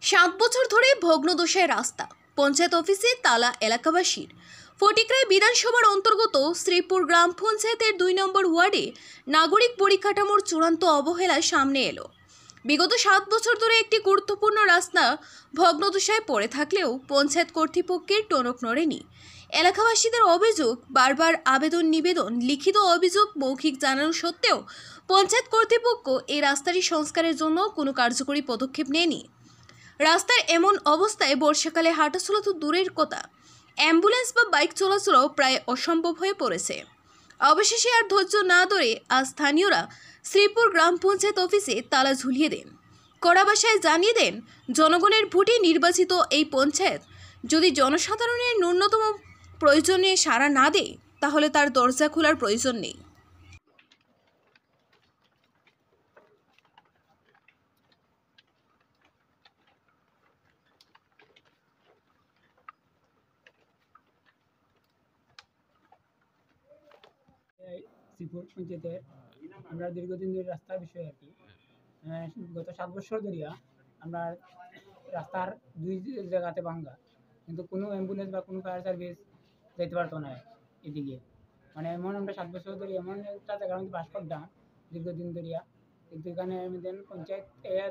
7 বছর ধরে ভগ্নদশায় রাস্তা, পঞ্চায়েত অফিসে তালা এলাকাবাসীর। ফটিকরাই বিধানসভার অন্তর্গত শ্রীপুর গ্রাম পঞ্চায়েতের 2 নম্বর ওয়ার্ডে নাগরিক পরিকাঠামোর চূড়ান্ত অবহেলা সামনে এলো। বিগত 7 বছর ধরে একটি গুরুত্বপূর্ণ রাস্তা ভগ্নদশায় পড়ে থাকলেও পঞ্চায়েত কর্তৃপক্ষের টনক নড়েনি। এলাকাবাসীদের অভিযোগ, বারবার আবেদন নিবেদন, লিখিত অভিযোগ মৌখিক জানানো সত্ত্বেও পঞ্চায়েত কর্তৃপক্ষ এই রাস্তাটি সংস্কারের জন্য কোনো কার্যকরী পদক্ষেপ নেয়নি। রাস্তার এমন অবস্থায় বর্ষাকালে হাঁটাচলা তো দূরের কথা, অ্যাম্বুলেন্স বা বাইক চলাচলও প্রায় অসম্ভব হয়ে পড়েছে। অবশেষে আর ধৈর্য না ধরে আজ স্থানীয়রা শ্রীপুর গ্রাম পঞ্চায়েত অফিসে তালা ঝুলিয়ে দেন। কড়া ভাষায় জানিয়ে দেন, জনগণের ভোটে নির্বাচিত এই পঞ্চায়েত যদি জনসাধারণের ন্যূনতম প্রয়োজনে সাড়া না দেয়, তাহলে তার দরজা খোলার প্রয়োজন নেই। শ্রীপুর পঞ্চায়েতের আমরা দীর্ঘদিন ধরে রাস্তার বিষয়ে আর কি গত 7 বছর ধরিয়া আমরা রাস্তার 2 জায়গাতে ভাঙ্গা, কিন্তু কোনো অ্যাম্বুলেন্স বা কোনো ফায়ার সার্ভিস যেতে পারতো না এদিকে। মানে এমন আমরা 7 বছর ধরে এমন একটা জায়গার মধ্যে বাস করতাম দীর্ঘদিন ধরিয়া, কিন্তু এখানে পঞ্চায়েত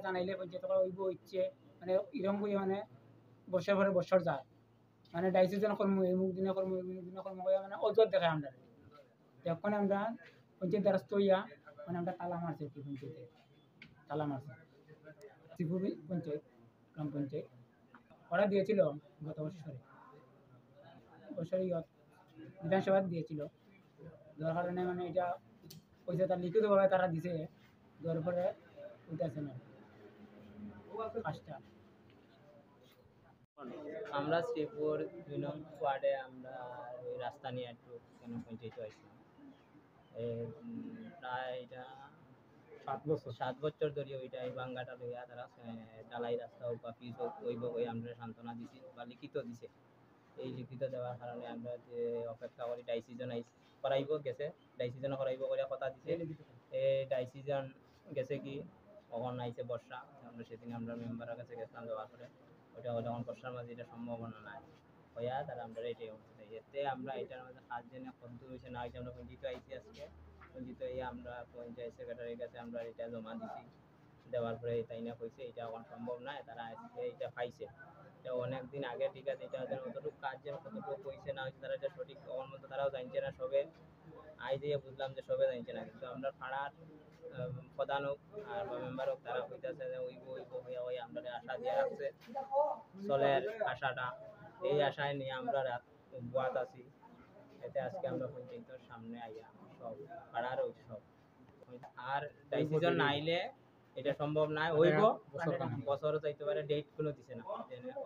জানাইলে পঞ্চায়েত ওইব ইচ্ছে মানে এরকম করে মানে বছর পরে বছর যায়, মানে ডাইসিশন কর্ম এমুক দিনে কর্ম এমুক দিনে কর্ম মানে অজর দেখায় আমরা। যখন আমরা পঞ্চায়েত দ্বারস্থ হইয়া মানে আমরা তালা মারছি আর কি, পঞ্চায়েতে তালা মারছি। শ্রীপুর পঞ্চায়েত গ্রাম পঞ্চায়েত ওরা দিয়েছিল গত বছরে বিধানসভা দিয়েছিল, দেওয়ার কারণে মানে এটা পয়সা তার লিখিতভাবে তারা দিছে, দেওয়ার পরে উঠেছে না কাজটা। আমরা শ্রীপুর 2 নং ওয়ার্ডে আমরা ওই রাস্তা নিয়ে একটু কেন পঞ্চায়েত হয়েছি প্রায় এটা 7 বছর ধরে ওইটা এই বাঙ্গাটা লইয়া তারা ডালাই রাস্তা হোক বা পিচ হোক ওইব ওই আমরা সান্ত্বনা দিছি বা লিখিত দিছে। এই লিখিত দেওয়ার কারণে আমরা যে অপেক্ষা করি ডাইসিজন করাইব গেছে, ডাইসিজন করাইব করে কথা দিছে। এই ডাইসিজন গেছে কি কখন আইছে বর্ষা, আমরা সেদিন আমরা মেম্বারের কাছে গেছিলাম, যাওয়ার পরে ওইটা যখন বর্ষার মাঝে এটা সম্ভাবনা নাই হইয়া তারা আমরা এটাই এতে আমরা এটার মধ্যে কাজ জেনে কদ্দূর হয়েছে না হয়েছে আমরা পঞ্জিত আইসি আজকে পঞ্জিত হইয়া আমরা পঞ্চায়েত সেক্রেটারির কাছে আমরা এটা জমা দিছি। দেওয়ার পরে তাই না কইছে এটা এখন সম্ভব নয়, তারা আজকে এটা পাইছে। এটা অনেক দিন আগে, ঠিক আছে, এটা ওদের কতটুকু কাজ যেন কতটুকু হয়েছে না হয়েছে তারা এটা সঠিক কখন মতো তারাও জানছে না। সবে আই দিয়ে বুঝলাম যে সবে জানছে না, কিন্তু আমরা পাড়ার প্রধান হোক আর মেম্বার হোক তারা কইতেছে যে ওইব হইয়া ওই আমরা আশা দিয়ে রাখছে চলের আশাটা, এই আশায় নিয়ে আমরা বাত আছি। এতে আজকে আমরা পঞ্চায়েতের সামনে আইয়া সব পাড়ার উৎসব আর ডিসিশন না আইলে এটা সম্ভব নয়। হইব বছরও চাইতে পারে, ডেট কোনো দিছে না,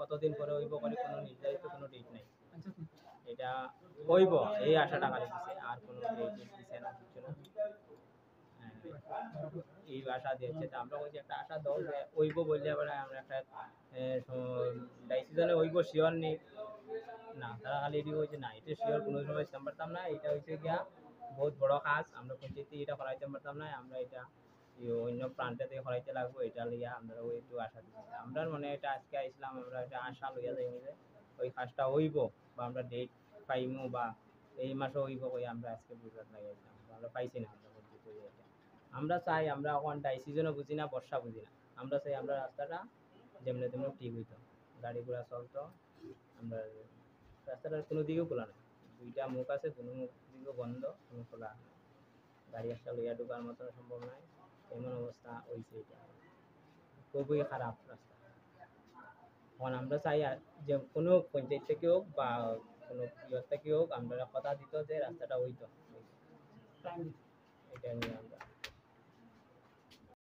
কতদিন পরে হইব করে কোনো নির্ধারিত কোনো ডেট নাই। এটা হইব এই আশাটা খালি দিছে, আর কোনো ডেট দিছে না, কিছু না। এই আশা দিয়েছে, আমরা কইছি একটা আশা দাও যে হইব বললে আবার আমরা একটা ডিসিশনে হইব শিওর নেই না, তারা খালি এটি হয়েছে না এটা শিওর কোনো সময় দিতে পারতাম না। এটা হয়েছে গিয়া বহুত বড় কাজ, আমরা পঞ্চায়েতে এটা করাইতে পারতাম না, আমরা এটা অন্য প্রান্তে থেকে করাইতে লাগবো, এটা লইয়া আমরা ওই একটু আশা দিচ্ছি। আমরা মানে এটা আজকে আইসলাম, আমরা এটা আশা লইয়া যাই যে ওই কাজটা হইব বা আমরা ডেট পাইমু বা এই মাসে হইব কই আমরা আজকে বুঝতে লাগাইছিলাম, আমরা পাইছি না। আমরা চাই, আমরা এখন ডাইসিজনও বুঝি না, বর্ষা বুঝি না, আমরা চাই আমরা রাস্তাটা যেমনি তেমনি ঠিক হইতো, গাড়ি ঘোড়া চলতো। আমরা রাস্তাটার কোনো দিকেও খোলা নেই, 2টা মুখ আছে, কোনো মুখ দিকেও বন্ধ, কোনো খোলা গাড়ি একটা লইয়া ঢোকার মতো সম্ভব নয়, এমন অবস্থা হয়েছে। এটা খুবই খারাপ রাস্তা। এখন আমরা চাই যে কোনো পঞ্চায়েত থেকে হোক বা কোনো ইয়ের থেকে হোক আমরা কথা দিত যে রাস্তাটা হইতো, এটা নিয়ে আমরা